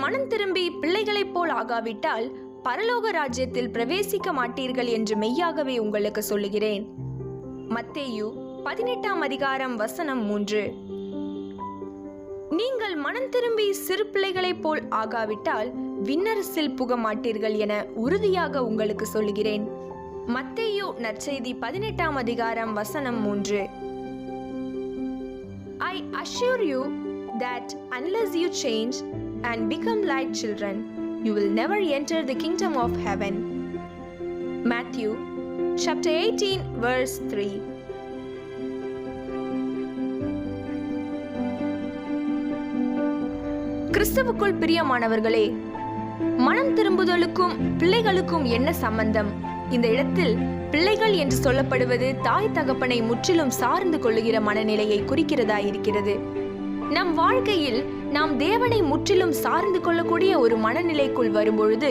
மனம் திரும்பி பிள்ளைகளைப் போல் ஆகாவிட்டால் பரலோக ராஜ்யத்தில் பிரவேசிக்க மாட்டீர்கள் என்று மெய்யாகவே உங்களுக்கு சொல்லுகிறேன். மத்தேயு 18ஆம் அதிகாரம் வசனம் 3. நீங்கள் மனம் திரும்பி சிறு பிள்ளைகளைப் போல் ஆகாவிட்டால் விண்ணரசில் புக மாட்டீர்கள் என உறுதியாக உங்களுக்கு சொல்லுகிறேன். மத்தேயு நற்செய்தி 18ஆம் அதிகாரம் வசனம் 3. I assure you that unless you change and become like children, you will never enter the kingdom of heaven. Matthew chapter 18 verse 3. கிறிஸ்துவுக்குள் பிரியமானவர்களே, மனம் திரும்புதலுக்கும் பிள்ளைகளுக்கும் என்ன சம்பந்தம்? இந்த இடத்தில் பிள்ளைகள் என்று சொல்லப்படுவது தாய் தகப்பனை முற்றிலும் சார்ந்து கொள்ளுகிற மனநிலையை குறிக்கிறதா இருக்கிறது. நம் வாழ்க்கையில் நாம் தேவனை முற்றிலும் சார்ந்து கொள்ளக்கூடிய ஒரு மனநிலைக்குள் வரும்பொழுது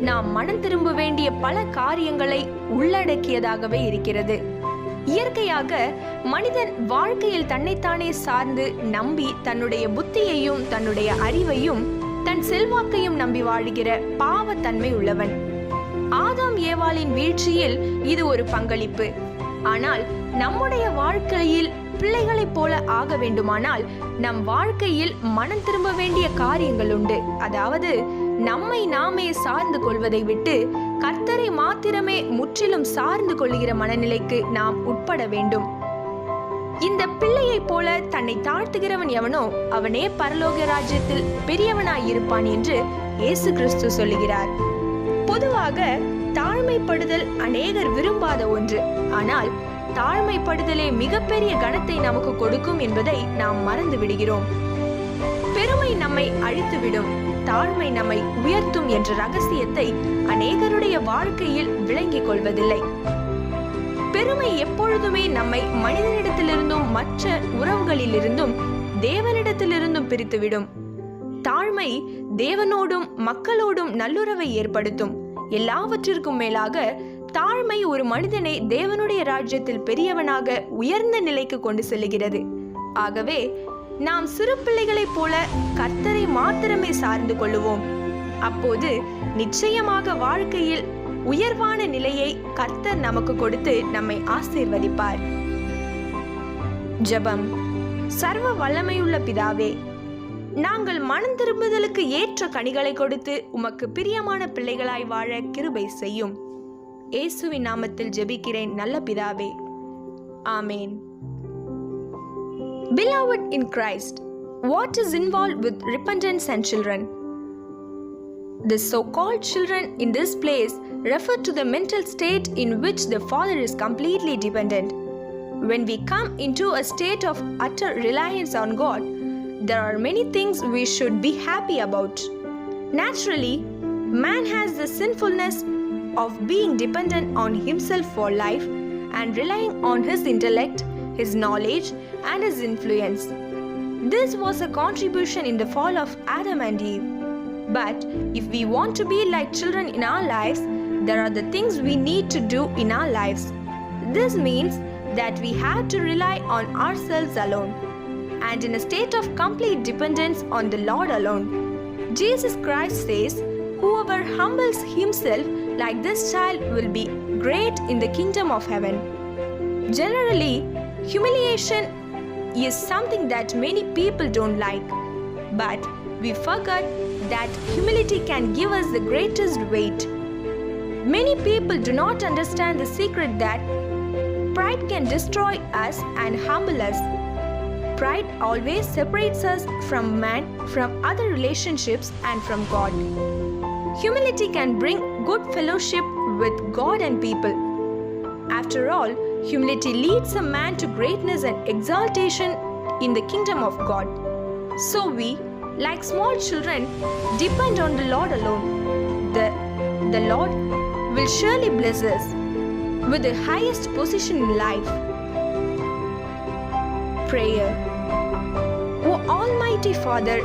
நாம் மனம் திரும்ப வேண்டிய பல காரியங்களை உள்ளடக்கியதாகவே இருக்கிறது. இயற்கையாக மனிதன் வாழ்க்கையில் தன்னைத்தானே சார்ந்து நம்பி தன்னுடைய புத்தியையும் தன்னுடைய அறிவையும் தன் செல்வாக்கையும் நம்பி வாழ்கிற பாவத்தன்மை உள்ளவன். ஆதாம் ஏவாளின் வீழ்ச்சியில் இது ஒரு பங்களிப்பு. ஆனால் நம்முடைய வாழ்க்கையில் பிள்ளைகளைப் போல ஆக வேண்டுமானால் நம் வாழ்க்கையில் மனம் திரும்ப வேண்டிய காரியங்கள் உண்டு. அதாவது நம்மை நாமே சார்ந்து கொள்வதை விட்டு கர்த்தரை மாத்திரமே முற்றிலும் சார்ந்து கொள்கிற மனநிலைக்கு நாம் உட்பட வேண்டும். இந்த பிள்ளையை போல தன்னை தாழ்த்துகிறவன் எவனோ அவனே பரலோக ராஜ்யத்தில் பெரியவனாயிருப்பான் என்று இயேசு கிறிஸ்து சொல்லுகிறார். பொதுவாக தாழ்மைப்படுதல் அநேகர் விரும்பாத ஒன்று. ஆனால் தாழ்மைப்படுதலே மிகப்பெரிய கனத்தை நமக்கு கொடுக்கும் என்பதை நாம் மறந்து விடுகிறோம். பெருமை நம்மை அழித்துவிடும், தாழ்மை நம்மை உயர்த்தும் என்ற ரகசியத்தை அநேகருடைய வாழ்க்கையில் விளங்கிக் கொள்வதில்லை. பெருமை எப்பொழுதுமே நம்மை மனிதனிடத்திலிருந்தும் மற்ற உறவுகளிலிருந்தும் தேவனிடத்திலிருந்தும் பிரித்துவிடும். தாழ்மை தேவனோடும் மக்களோடும் நல்லுறவை ஏற்படுத்தும். எல்லாவற்றிற்கும் மேலாக தாழ்மை ஒரு மனிதனை தேவனுடைய ராஜ்யத்தில் பெரியவனாக உயர்ந்த நிலைக்கு கொண்டு செல்லுகிறது. ஆகவே நாம் சிறு பிள்ளைகளைப் போல கர்த்தரை மாத்திரமே சார்ந்து கொள்ளுவோம். அப்போது நிச்சயமாக வாழ்க்கையில் உயர்வான நிலையை கர்த்தர் நமக்கு கொடுத்து நம்மை ஆசீர்வதிப்பார். ஜெபம். சர்வ வல்லமையுள்ள பிதாவே, நாங்கள் மனம் திரும்புதலுக்கு ஏற்ற கனிகளை கொடுத்து உமக்கு பிரியமான பிள்ளைகளாய் வாழ கிருபை செய்யும். இயேசுவின் நாமத்தில் ஜெபிக்கிறேன் நல்ல பிதாவே. ஆமென். Beloved in Christ, what is involved with repentance and children? The so-called children in this place refer to the mental state in which the father is completely dependent. When we come into a state of utter reliance on God, there are many things we should be happy about. Naturally, man has the sinfulness of being dependent on himself for life and relying on his intellect, his knowledge, and his influence. This was a contribution in the fall of Adam and Eve. But if we want to be like children in our lives, there are the things we need to do in our lives. This means that we have to rely on ourselves alone and in a state of complete dependence on the Lord alone. Jesus Christ says, "Whoever humbles himself like this child will be great in the kingdom of heaven." Generally, humiliation is something that many people don't like. But we forget that humility can give us the greatest weight. Many people do not understand the secret that pride can destroy us and humble us. Pride always separates us from man, from other relationships, and from God. Humility can bring good fellowship with God and people. After all, humility leads a man to greatness and exaltation in the kingdom of God. So we, like small children, depend on the Lord alone. The Lord will surely bless us with the highest position in life. Prayer. O Almighty Father,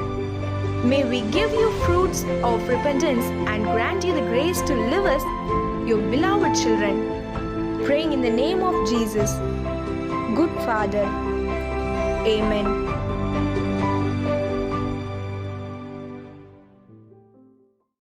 may we give you fruits of repentance and grant you the grace to live as your beloved children. Praying in the name of Jesus, good Father. Amen.